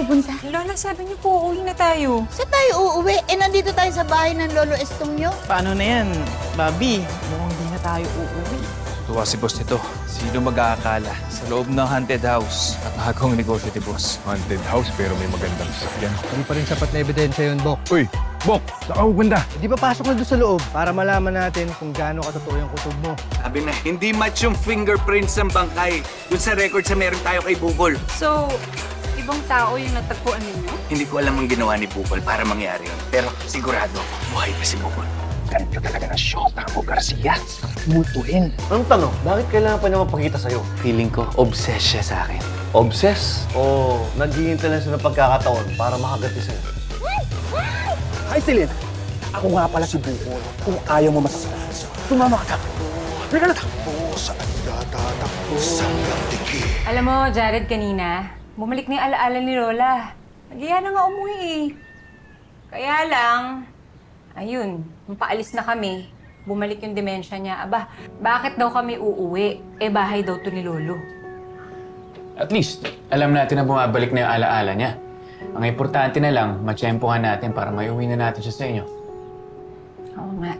pupunta? Lola, sabi niyo po, uuwi na tayo. Saan tayo uuwi? Nandito tayo sa bahay ng Lolo Estong nyo. Paano na yan, Bobby? Mukhang di na tayo uuwi. Tuwa si boss nito. Sino mag-aakala sa loob ng haunted house? Napakagong negosyo ni boss. Haunted house pero may magandang sasakyan. Hindi pa rin sapat na ebidensya yun, Bok. Uy, Bok! Saan ka pupunta? Hindi pa pasok na doon sa loob para malaman natin kung gaano katotoo yung kutob mo. Sabi na, hindi match yung fingerprints ng bangkay dun sa record sa meron tayo kay Bukol. So, ibang tao yung natagpuan ninyo? Hindi ko alam ang ginawa ni Bukol para mangyari yun. Pero sigurado, buhay pa si Bukol. Ganito talaga ng shota mo, Garcia. Mutuin. Anong tanong? Bakit kailangan pa niya mapakita sa'yo? Feeling ko, obsessed siya sa akin. Obsess? O naghihintay lang siya ng pagkakataon para makagati sa'yo? Hi, Celine. Ako nga pala si Bukol. Kung ayaw mo masasama, sumama ka. Halika na. Alam mo, Jared, kanina, bumalik na yung alaala ni Lola. Nagyaya na nga umuwi eh. Kaya lang, ayun, nung paalis na kami, bumalik yung demensya niya. Aba, bakit daw kami uuwi? Eh, bahay daw to ni Lolo. At least, alam natin na bumabalik na yung alaala niya. Ang importante na lang, matsyempohan natin para maiuwi na natin siya sa inyo. Oo nga.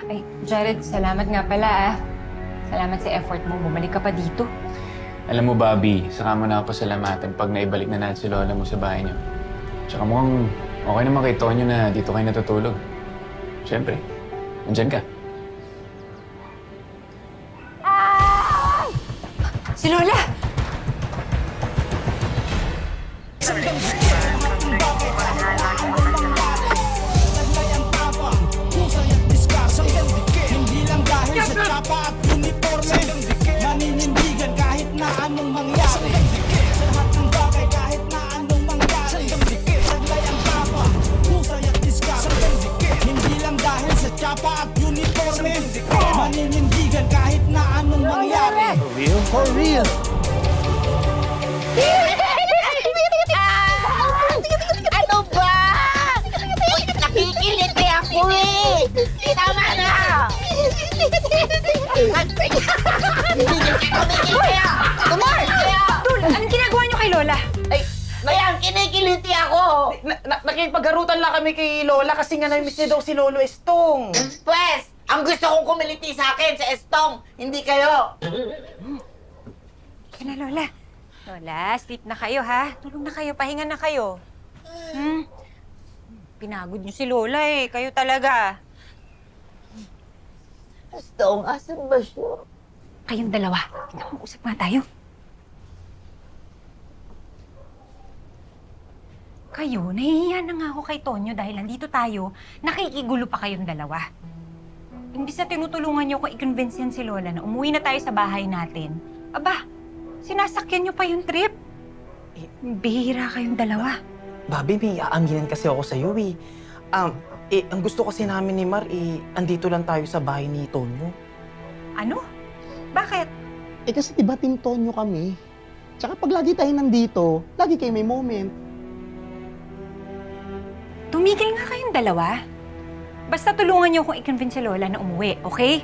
Ay, Jared, salamat nga pala ah. Salamat sa effort mo. Bumalik ka pa dito. Alam mo, Bobby, saka mo na ako pasalamatan pag naibalik na natin si Lola mo sa bahay niyo. Tsaka mukhang okay naman kay Tonyo na dito kayo natutulog. Siyempre, nandyan ka. Si Lola! Hindi lang dahil sa tsapa at uniforme, maninindigan kahit na anong mangyari. Sa lahat ng bagay kahit na anong mangyari. Saglay ang tapa, husay at diskarte. Hindi lang dahil sa tsapa at uniforme, maninindigan kahit na anong mangyari. For real? Ano ba? Nakikiliti ako eh! Tama na! Tumar! Tul, anong ginagawa niyo kay Lola? Ay, Mayan, kinikiliti ako! Nakipaggarutan lang kami kay Lola kasi nga na-miss niya daw si Lolo Estong. Pwes, ang gusto kong kumiliti sa akin, sa Estong, hindi kayo! Sige na, Lola. Lola, sleep na kayo, ha? Tulog na kayo, pahinga na kayo. Pinagod niyo si Lola, eh. Kayo talaga. Estong, asan ba siya? Kayong dalawa. Mag-usap nga tayo. Kayo, nahihiya na nga ako kay Tonyo dahil nandito tayo, nakikigulo pa kayong dalawa. Imbis na tinutulungan niyo ko i-convince yan si Lola na umuwi na tayo sa bahay natin. Aba, sinasakyan niyo pa yung trip. Bihira kayong dalawa. Bobby, may aaminin kasi ako sa'yo eh. Ang gusto kasi namin ni Mar, andito lang tayo sa bahay ni Tonyo. Ano? Bakit? Kasi diba Team Tonyo kami? Tsaka pag lagi tayo nandito, lagi kayo may moment. Tumigil nga kayong dalawa. Basta tulungan niyo akong i-convince si Lola na umuwi, okay?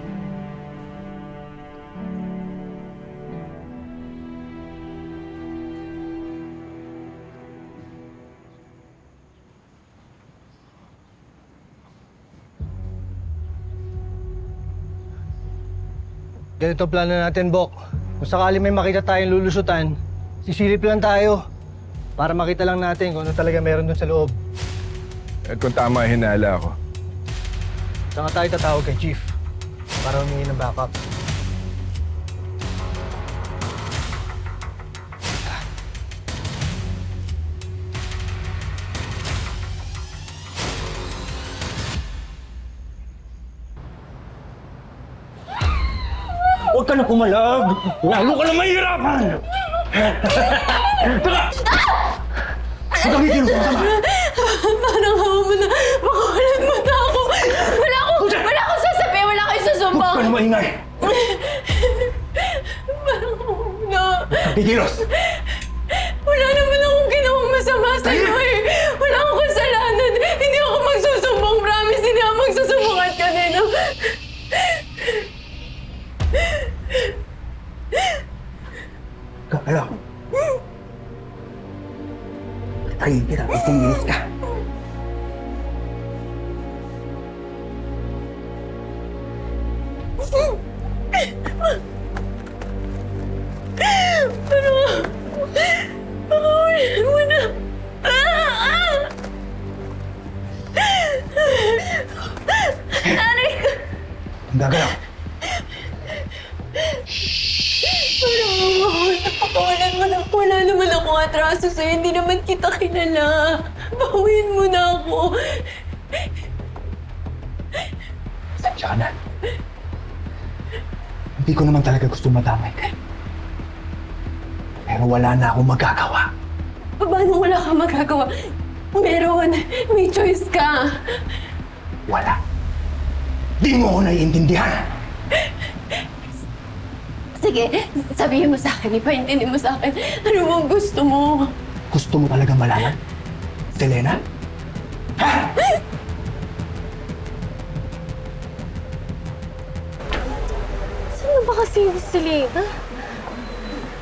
Ganito plano natin, Bok. Kung sakali may makita tayong lulusutan, sisilip lang tayo para makita lang natin kung ano talaga meron dun sa loob. At kung tama hinala ko. Saka tayo tatawag kay Chief para humingi ng backup. Huwag ka na kumalag! Lalo ka na mahirapan! Tara! Huwag kang itinong sama! Parang hawa mo na. Pakulan mo na ako. Wala akong sasabihin. Wala akong susumbong. Huwag ka na maingay! Parang hawa mo na. Kikilos! Wala naman akong ginawang masama sa'yo eh. Wala akong kasalanan. Hindi ako magsusumbong. Promise, hindi ako magsusumbong at kanina. Kaya, Papatayin kita kung kumilos ka. Pakawalan mo na. Aray ko! Ang gagalaw. Pakawalan mo na. Wala naman akong atraso sa'yo. Hindi naman kita kilala. Bawiin mo na ako. Sensya ka na. Hindi ko naman talaga gusto madamay ka. Pero wala na akong magagawa. Paano wala kang magagawa? Meron. May choice ka. Wala. Di mo ako naiintindihan. Sige, sabihin mo sa akin. Ipaintindi mo sa akin. Ano bang gusto mo? Gusto mo talagang malaman? Selena? Ha? Saan ba kasi yung Selena?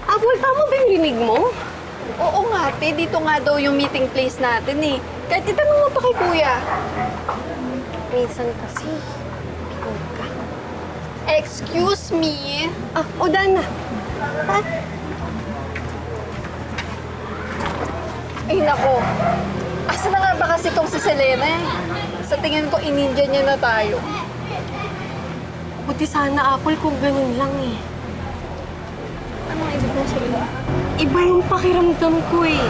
Apple, tama ba yung rinig mo? Oo nga, te. Dito nga daw yung meeting place natin eh. Kahit itanong mo pa kay kuya. Minsan kasi, ikaw ka. Excuse me? O Dana. Ay nako. Asa na nga ba kasi itong si Selena eh? Sa tingin ko, inindian niya na tayo. Buti sana, Apple, kung ganun lang eh. Anong ibig mo sabihin? Iba yung pakiramdam ko eh.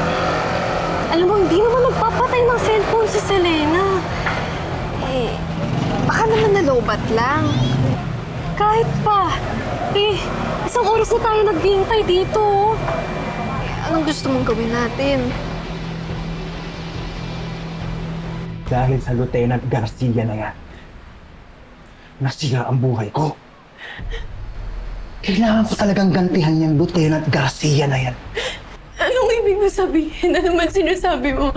Alam mo, hindi naman nagpapatay ng cellphone si Selena. Eh, baka naman nalobat lang. Kahit pa. Eh, isang oras na tayo naghihintay dito. Anong gusto mong gawin natin? Dahil sa Lieutenant Garcia na yan, nasira ang buhay ko. Kailangan ko talagang gantihan yung Lieutenant Garcia na yan. Anong ibig mo sabihin? Ano naman sinasabi mo?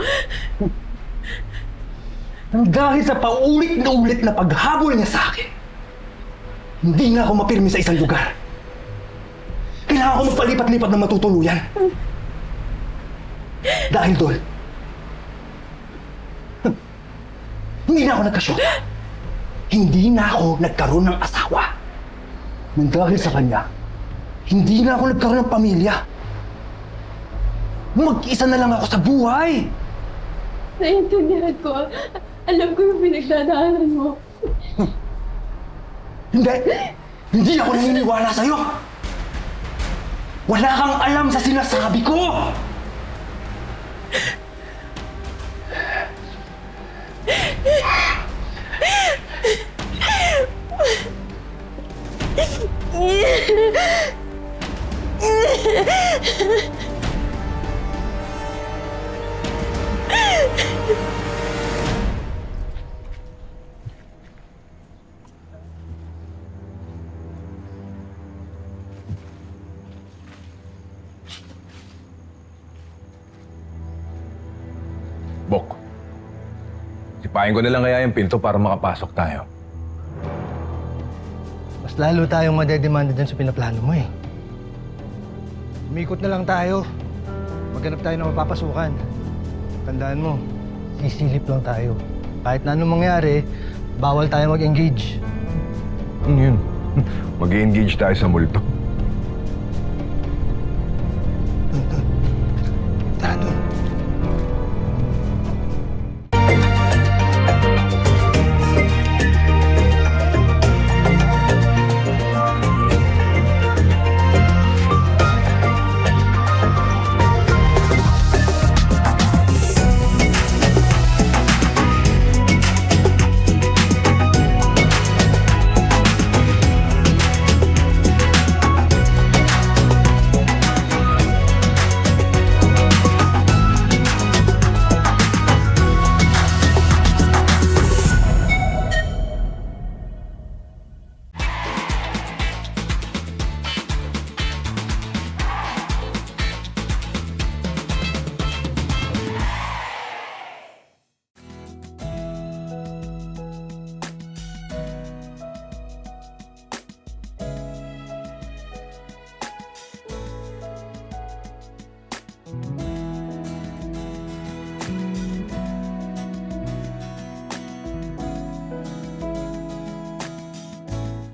Nang dahil sa paulit na ulit na paghabol niya sa akin, hindi na ako mapirmi sa isang lugar. Kailangan ko magpalipat-lipat na matutuluyan. Dahil doon, hindi na ako nagkasyota. Hindi na ako nagkaroon ng asawa. Nang dahil sa kanya, hindi na ako nagkaroon ng pamilya. Mag-isa na lang ako sa buhay. Naiintindihan ko. Alam ko yung pinagdadaanan mo. Hindi! Hindi ako naniniwala sa'yo! Wala kang alam sa sinasabi ko! Bok, sipain ko na lang kaya yung pinto para makapasok tayo. Mas lalo tayong madedemanda dyan sa pinaplano mo eh. Umikot na lang tayo. Maghanap tayo ng mapapasukan. Tandaan mo, sisilip lang tayo. Kahit na anong mangyari, bawal tayo mag-engage. Ano yun? Mag-i-engage tayo sa multo.